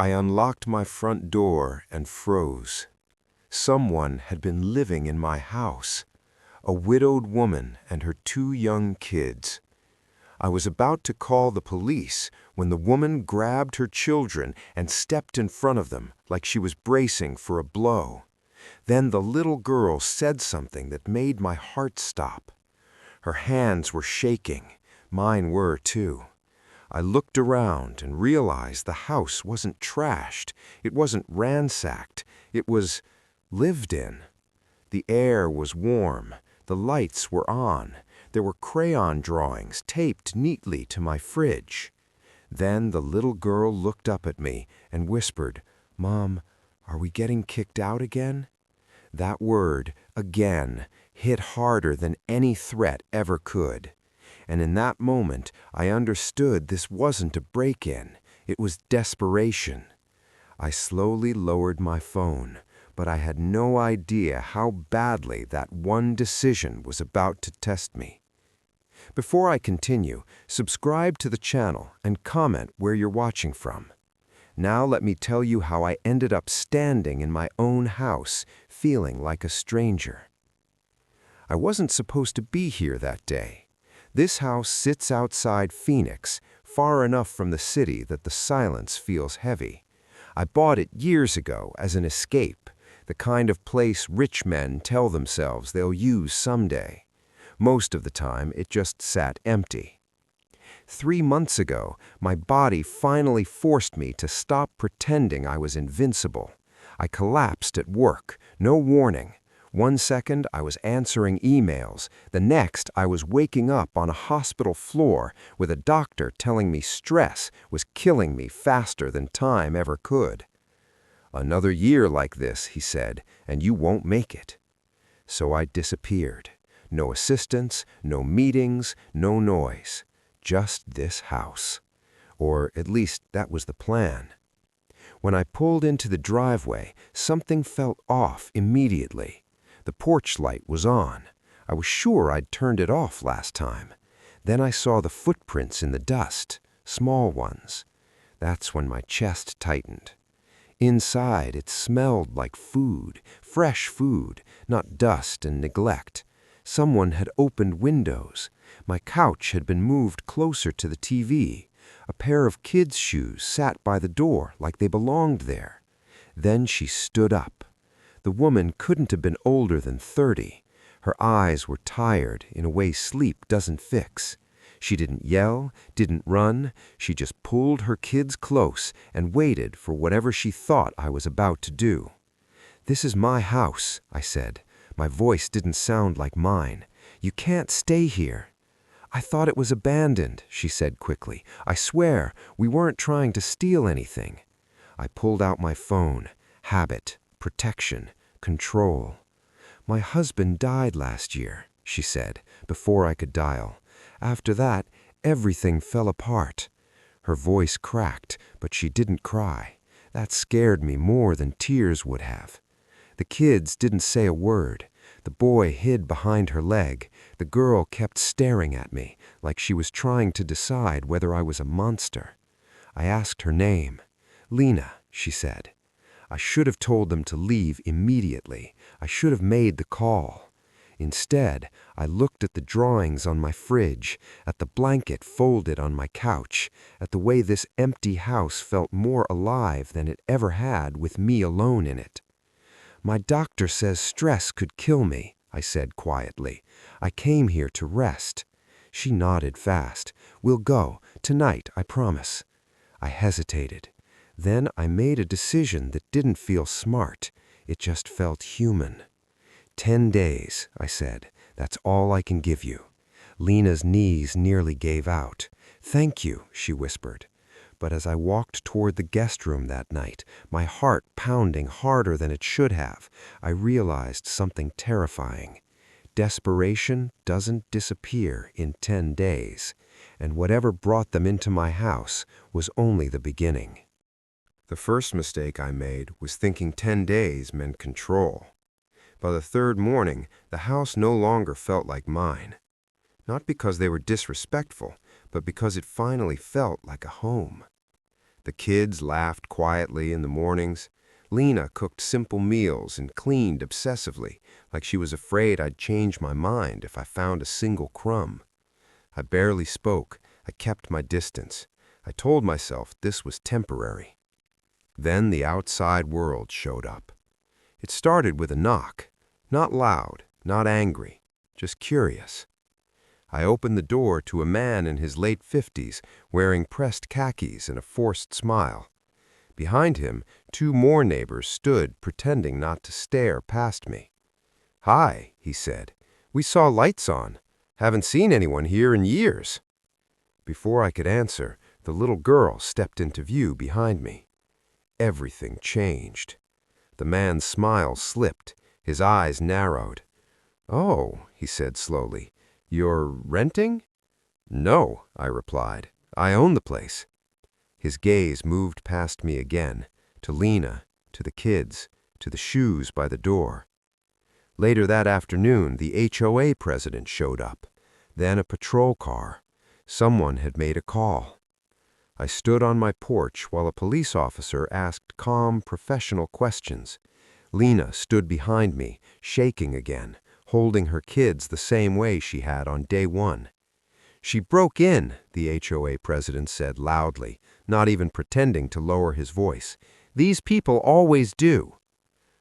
I unlocked my front door and froze. Someone had been living in my house, a widowed woman and her 2 young kids. I was about to call the police when the woman grabbed her children and stepped in front of them like she was bracing for a blow. Then the little girl said something that made my heart stop. Her hands were shaking. Mine were too. I looked around and realized the house wasn't trashed. It wasn't ransacked. It was lived in. The air was warm. The lights were on. There were crayon drawings taped neatly to my fridge. Then the little girl looked up at me and whispered, "Mom, are we getting kicked out again?" That word, again, hit harder than any threat ever could. And in that moment, I understood this wasn't a break-in. It was desperation. I slowly lowered my phone, but I had no idea how badly that one decision was about to test me. Before I continue, subscribe to the channel and comment where you're watching from. Now let me tell you how I ended up standing in my own house, feeling like a stranger. I wasn't supposed to be here that day. This house sits outside Phoenix, far enough from the city that the silence feels heavy. I bought it years ago as an escape, the kind of place rich men tell themselves they'll use someday. Most of the time, it just sat empty. 3 months ago, my body finally forced me to stop pretending I was invincible. I collapsed at work, no warning. 1 second, I was answering emails. The next, I was waking up on a hospital floor with a doctor telling me stress was killing me faster than time ever could. "Another year like this," he said, "and you won't make it." So I disappeared. No assistance, no meetings, no noise. Just this house. Or at least that was the plan. When I pulled into the driveway, something felt off immediately. The porch light was on. I was sure I'd turned it off last time. Then I saw the footprints in the dust, small ones. That's when my chest tightened. Inside, it smelled like food, fresh food, not dust and neglect. Someone had opened windows. My couch had been moved closer to the TV. A pair of kids' shoes sat by the door like they belonged there. Then she stood up. The woman couldn't have been older than 30. Her eyes were tired in a way sleep doesn't fix. She didn't yell, didn't run. She just pulled her kids close and waited for whatever she thought I was about to do. "This is my house," I said. My voice didn't sound like mine. "You can't stay here." "I thought it was abandoned," she said quickly. "I swear, we weren't trying to steal anything." I pulled out my phone. Habit, protection, control. "My husband died last year," she said, before I could dial. "After that, everything fell apart." Her voice cracked, but she didn't cry. That scared me more than tears would have. The kids didn't say a word. The boy hid behind her leg. The girl kept staring at me, like she was trying to decide whether I was a monster. I asked her name. "Lena," she said. I should have told them to leave immediately. I should have made the call. Instead, I looked at the drawings on my fridge, at the blanket folded on my couch, at the way this empty house felt more alive than it ever had with me alone in it. "My doctor says stress could kill me," I said quietly. "I came here to rest." She nodded fast. "We'll go. Tonight, I promise." I hesitated. Then I made a decision that didn't feel smart. It just felt human. 10 days, I said. "That's all I can give you." Lena's knees nearly gave out. "Thank you," she whispered. But as I walked toward the guest room that night, my heart pounding harder than it should have, I realized something terrifying. Desperation doesn't disappear in 10 days, and whatever brought them into my house was only the beginning. The first mistake I made was thinking 10 days meant control. By the 3rd morning, the house no longer felt like mine. Not because they were disrespectful, but because it finally felt like a home. The kids laughed quietly in the mornings. Lena cooked simple meals and cleaned obsessively, like she was afraid I'd change my mind if I found a single crumb. I barely spoke. I kept my distance. I told myself this was temporary. Then the outside world showed up. It started with a knock. Not loud, not angry, just curious. I opened the door to a man in his late 50s, wearing pressed khakis and a forced smile. Behind him, 2 more neighbors stood, pretending not to stare past me. "Hi," he said. "We saw lights on. Haven't seen anyone here in years." Before I could answer, the little girl stepped into view behind me. Everything changed. The man's smile slipped. His eyes narrowed. "Oh," he said slowly. "You're renting?" "No," I replied. "I own the place." His gaze moved past me again, to Lena, to the kids, to the shoes by the door. Later that afternoon, the HOA president showed up. Then a patrol car. Someone had made a call. I stood on my porch while a police officer asked calm, professional questions. Lena stood behind me, shaking again, holding her kids the same way she had on day 1. "She broke in," the HOA president said loudly, not even pretending to lower his voice. "These people always do."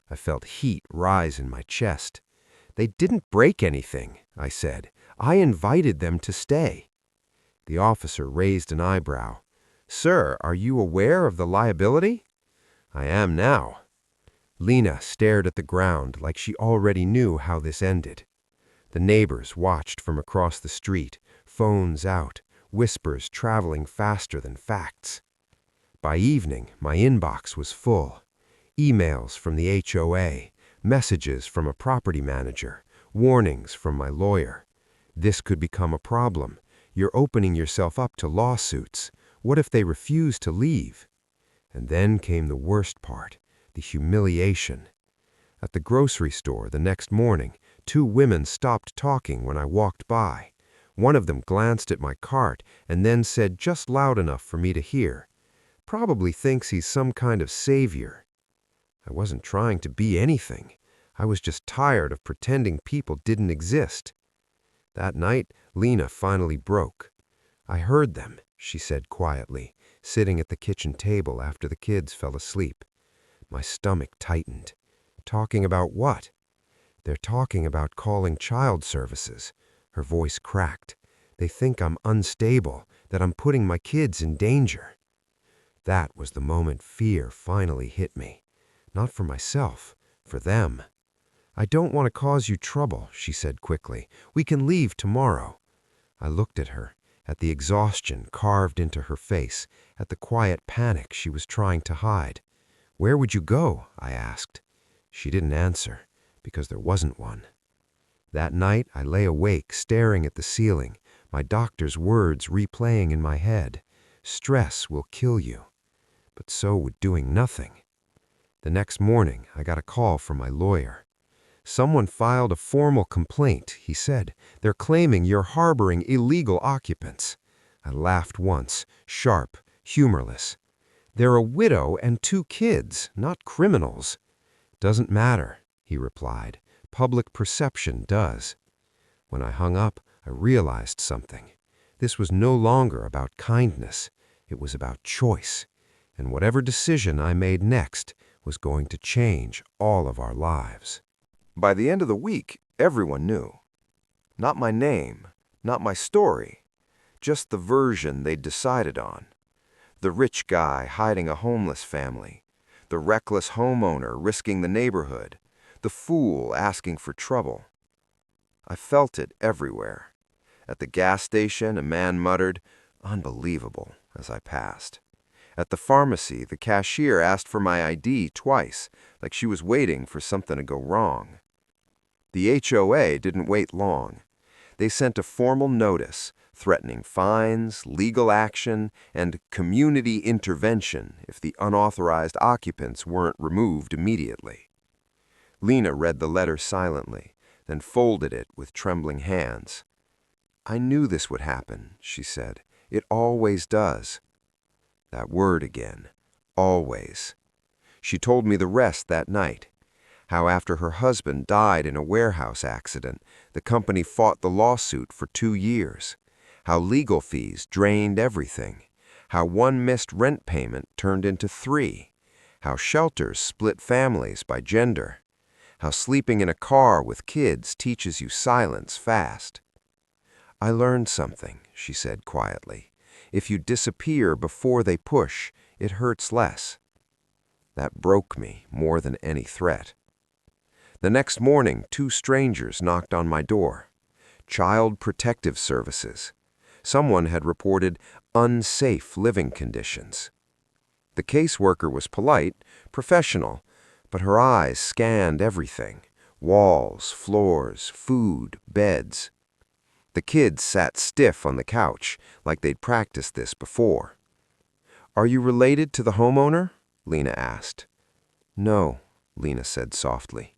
I felt heat rise in my chest. "They didn't break anything," I said. "I invited them to stay." The officer raised an eyebrow. "Sir, are you aware of the liability?" "I am now." Lena stared at the ground like she already knew how this ended. The neighbors watched from across the street, phones out, whispers traveling faster than facts. By evening, my inbox was full. Emails from the HOA, messages from a property manager, warnings from my lawyer. This could become a problem. You're opening yourself up to lawsuits. What if they refuse to leave? And then came the worst part, the humiliation. At the grocery store the next morning, 2 women stopped talking when I walked by. One of them glanced at my cart and then said just loud enough for me to hear, "Probably thinks he's some kind of savior." I wasn't trying to be anything. I was just tired of pretending people didn't exist. That night, Lena finally broke. "I heard them," she said quietly, sitting at the kitchen table after the kids fell asleep. My stomach tightened. "Talking about what?" "They're talking about calling child services." Her voice cracked. "They think I'm unstable, that I'm putting my kids in danger." That was the moment fear finally hit me. Not for myself, for them. "I don't want to cause you trouble," she said quickly. "We can leave tomorrow." I looked at her, at the exhaustion carved into her face, at the quiet panic she was trying to hide. "Where would you go?" I asked. She didn't answer, because there wasn't one. That night I lay awake staring at the ceiling, my doctor's words replaying in my head. Stress will kill you. But so would doing nothing. The next morning I got a call from my lawyer. "Someone filed a formal complaint," he said. "They're claiming you're harboring illegal occupants." I laughed once, sharp, humorless. "They're a widow and 2 kids, not criminals." "Doesn't matter," he replied. "Public perception does." When I hung up, I realized something. This was no longer about kindness. It was about choice. And whatever decision I made next was going to change all of our lives. By the end of the week, everyone knew. Not my name, not my story, just the version they'd decided on. The rich guy hiding a homeless family, the reckless homeowner risking the neighborhood, the fool asking for trouble. I felt it everywhere. At the gas station, a man muttered, "Unbelievable," as I passed. At the pharmacy, the cashier asked for my ID twice, like she was waiting for something to go wrong. The HOA didn't wait long. They sent a formal notice threatening fines, legal action, and community intervention if the unauthorized occupants weren't removed immediately. Lena read the letter silently, then folded it with trembling hands. "I knew this would happen," she said. "It always does." That word again. Always. She told me the rest that night. How after her husband died in a warehouse accident, the company fought the lawsuit for 2 years. How legal fees drained everything. How one missed rent payment turned into 3. How shelters split families by gender. How sleeping in a car with kids teaches you silence fast. I learned something, she said quietly. If you disappear before they push, it hurts less. That broke me more than any threat. The next morning, 2 strangers knocked on my door. Child Protective Services. Someone had reported unsafe living conditions. The caseworker was polite, professional, but her eyes scanned everything: walls, floors, food, beds. The kids sat stiff on the couch, like they'd practiced this before. "Are you related to the homeowner?" Lena asked. "No," Lena said softly.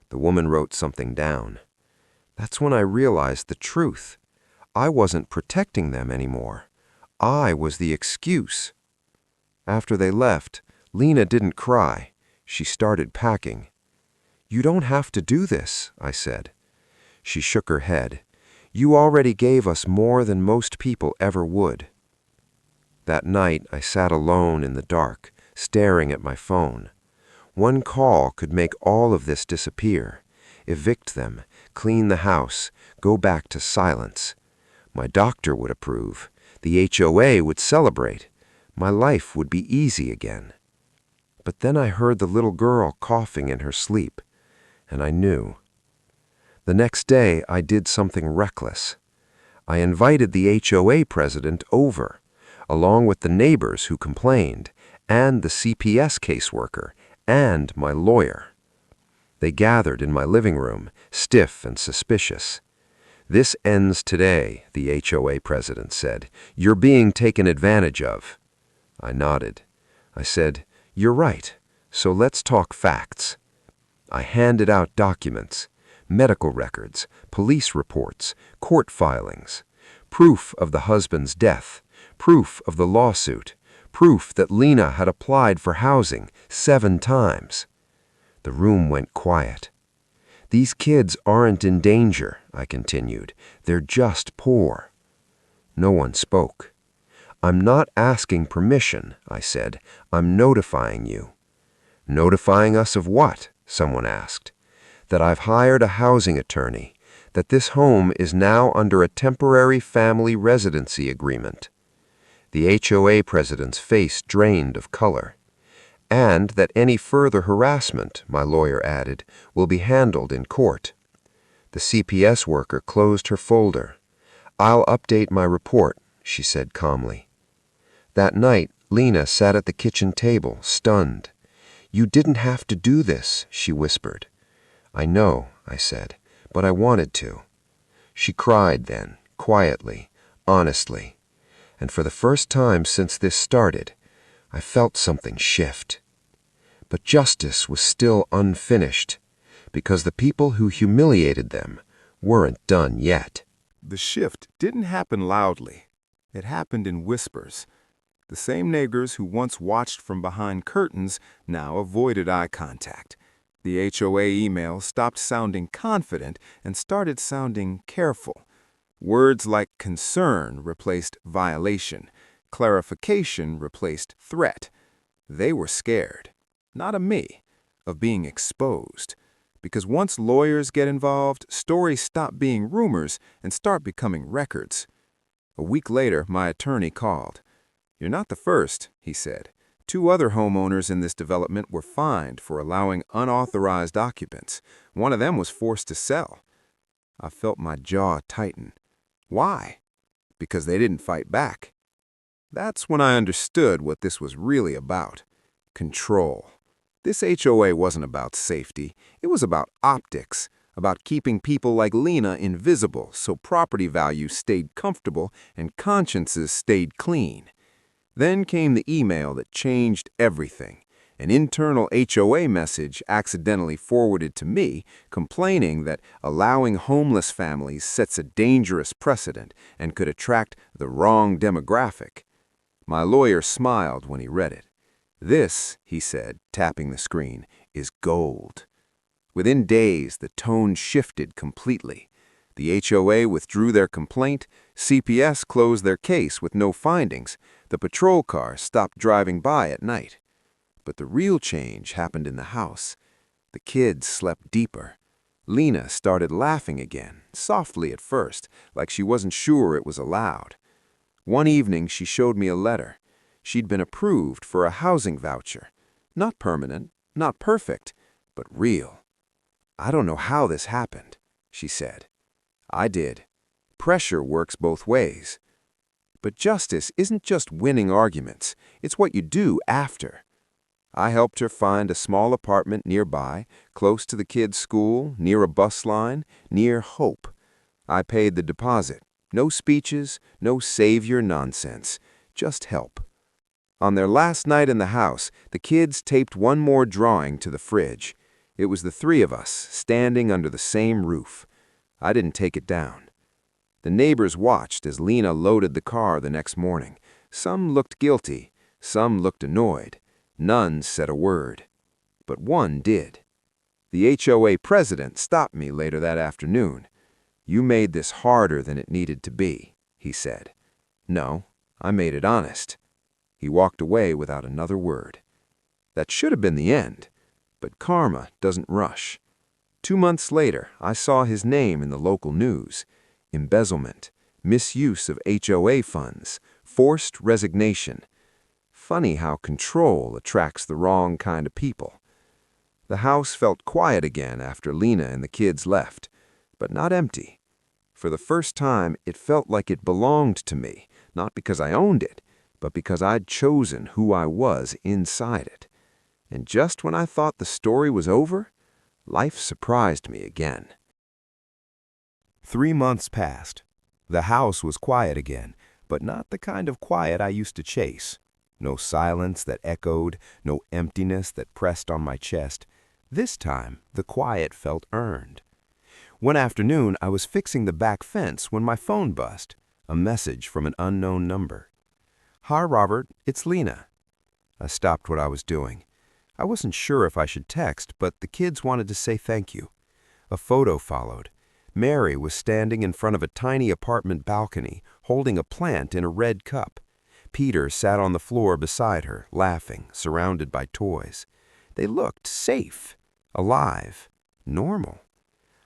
The woman wrote something down. That's when I realized the truth. I wasn't protecting them anymore. I was the excuse. After they left, Lena didn't cry. She started packing. "You don't have to do this," I said. She shook her head. "You already gave us more than most people ever would." That night, I sat alone in the dark, staring at my phone. One call could make all of this disappear. Evict them, clean the house, go back to silence. My doctor would approve. The HOA would celebrate. My life would be easy again. But then I heard the little girl coughing in her sleep, and I knew. The next day, I did something reckless. I invited the HOA president over, along with the neighbors who complained, and the CPS caseworker, and my lawyer. They gathered in my living room, stiff and suspicious. "This ends today," the HOA president said. "You're being taken advantage of." I nodded. I said, "You're right, so let's talk facts." I handed out documents, medical records, police reports, court filings, proof of the husband's death, proof of the lawsuit, proof that Lena had applied for housing 7 times. The room went quiet. "These kids aren't in danger," I continued. "They're just poor." No one spoke. "I'm not asking permission," I said. "I'm notifying you." "Notifying us of what?" someone asked. "That I've hired a housing attorney, that this home is now under a temporary family residency agreement." The HOA president's face drained of color. "And that any further harassment," my lawyer added, "will be handled in court." The CPS worker closed her folder. "I'll update my report," she said calmly. That night, Lena sat at the kitchen table, stunned. "You didn't have to do this," she whispered. "I know," I said, "but I wanted to." She cried then, quietly, honestly. And for the first time since this started, I felt something shift. But justice was still unfinished, because the people who humiliated them weren't done yet. The shift didn't happen loudly. It happened in whispers. The same neighbors who once watched from behind curtains now avoided eye contact. The HOA email stopped sounding confident and started sounding careful. Words like concern replaced violation. Clarification replaced threat. They were scared, not of me, of being exposed. Because once lawyers get involved, stories stop being rumors and start becoming records. A week later, my attorney called. "You're not the first," he said. 2 other homeowners in this development were fined for allowing unauthorized occupants. One of them was forced to sell. I felt my jaw tighten. Why? Because they didn't fight back. That's when I understood what this was really about. Control. This HOA wasn't about safety. It was about optics, about keeping people like Lena invisible so property values stayed comfortable and consciences stayed clean. Then came the email that changed everything. An internal HOA message accidentally forwarded to me complaining that allowing homeless families sets a dangerous precedent and could attract the wrong demographic. My lawyer smiled when he read it. "This," he said, tapping the screen, "is gold." Within days, the tone shifted completely. The HOA withdrew their complaint, CPS closed their case with no findings, the patrol car stopped driving by at night. But the real change happened in the house. The kids slept deeper. Lena started laughing again, softly at first, like she wasn't sure it was allowed. One evening, she showed me a letter. She'd been approved for a housing voucher. Not permanent, not perfect, but real. "I don't know how this happened," she said. I did. Pressure works both ways. But justice isn't just winning arguments, it's what you do after. I helped her find a small apartment nearby, close to the kids' school, near a bus line, near hope. I paid the deposit. No speeches, no savior nonsense, just help. On their last night in the house, the kids taped one more drawing to the fridge. It was the three of us, standing under the same roof. I didn't take it down. The neighbors watched as Lena loaded the car the next morning. Some looked guilty, some looked annoyed. None said a word. But one did. The HOA president stopped me later that afternoon. "You made this harder than it needed to be," he said. "No, I made it honest." He walked away without another word. That should have been the end, but karma doesn't rush. 2 months later, I saw his name in the local news. Embezzlement, misuse of HOA funds, forced resignation. Funny how control attracts the wrong kind of people. The house felt quiet again after Lena and the kids left, but not empty. For the first time, it felt like it belonged to me, not because I owned it, but because I'd chosen who I was inside it. And just when I thought the story was over, life surprised me again. 3 months passed. The house was quiet again, but not the kind of quiet I used to chase. No silence that echoed, no emptiness that pressed on my chest. This time, the quiet felt earned. One afternoon, I was fixing the back fence when my phone buzzed. A message from an unknown number. "Hi, Robert, it's Lena." I stopped what I was doing. I wasn't sure if I should text, but the kids wanted to say thank you. A photo followed. Mary was standing in front of a tiny apartment balcony, holding a plant in a red cup. Peter sat on the floor beside her, laughing, surrounded by toys. They looked safe, alive, normal.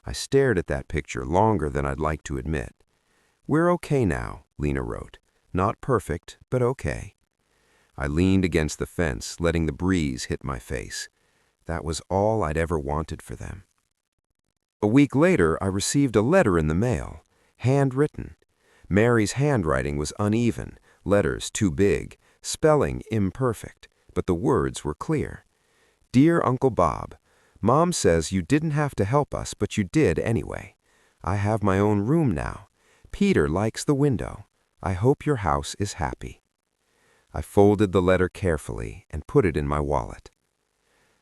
I stared at that picture longer than I'd like to admit. "We're okay now," Lena wrote. "Not perfect, but okay." I leaned against the fence, letting the breeze hit my face. That was all I'd ever wanted for them. A week later, I received a letter in the mail, handwritten. Mary's handwriting was uneven, letters too big, spelling imperfect, but the words were clear. "Dear Uncle Bob, Mom says you didn't have to help us, but you did anyway. I have my own room now. Peter likes the window. I hope your house is happy." I folded the letter carefully and put it in my wallet.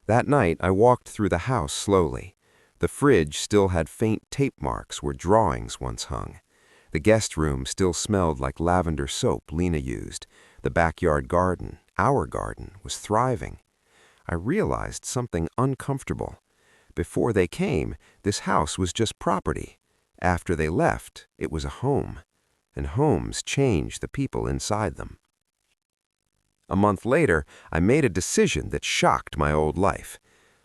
That night, I walked through the house slowly. The fridge still had faint tape marks where drawings once hung. The guest room still smelled like lavender soap Lena used. The backyard garden, our garden, was thriving. I realized something uncomfortable. Before they came, this house was just property. After they left, it was a home. And homes change the people inside them. A month later, I made a decision that shocked my old life.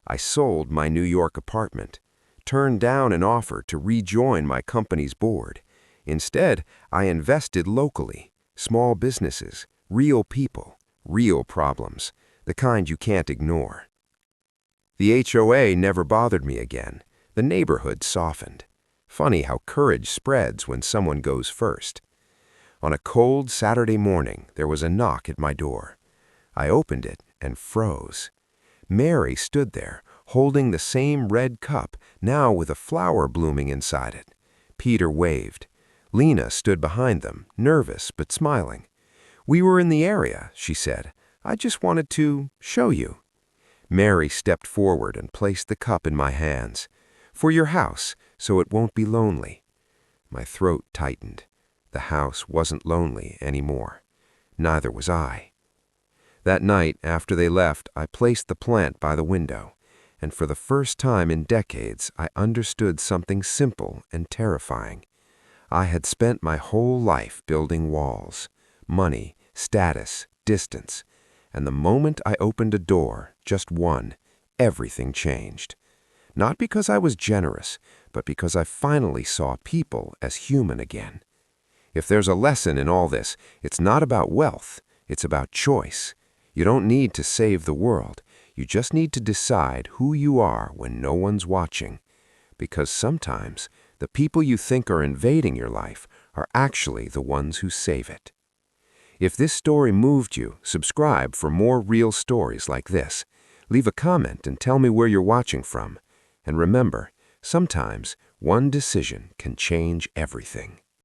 I sold my New York apartment, turned down an offer to rejoin my company's board. Instead, I invested locally, small businesses, real people, real problems, the kind you can't ignore. The HOA never bothered me again. The neighborhood softened. Funny how courage spreads when someone goes first. On a cold Saturday morning, there was a knock at my door. I opened it and froze. Mary stood there, holding the same red cup, now with a flower blooming inside it. Peter waved. Lena stood behind them, nervous but smiling. "We were in the area," she said. "I just wanted to show you." Mary stepped forward and placed the cup in my hands. "For your house, so it won't be lonely." My throat tightened. The house wasn't lonely anymore. Neither was I. That night, after they left, I placed the plant by the window, and for the first time in decades, I understood something simple and terrifying. I had spent my whole life building walls, money, status, distance, and the moment I opened a door, just one, everything changed. Not because I was generous, but because I finally saw people as human again. If there's a lesson in all this, it's not about wealth, it's about choice. You don't need to save the world. You just need to decide who you are when no one's watching. Because sometimes, the people you think are invading your life are actually the ones who save it. If this story moved you, subscribe for more real stories like this. Leave a comment and tell me where you're watching from. And remember, sometimes one decision can change everything.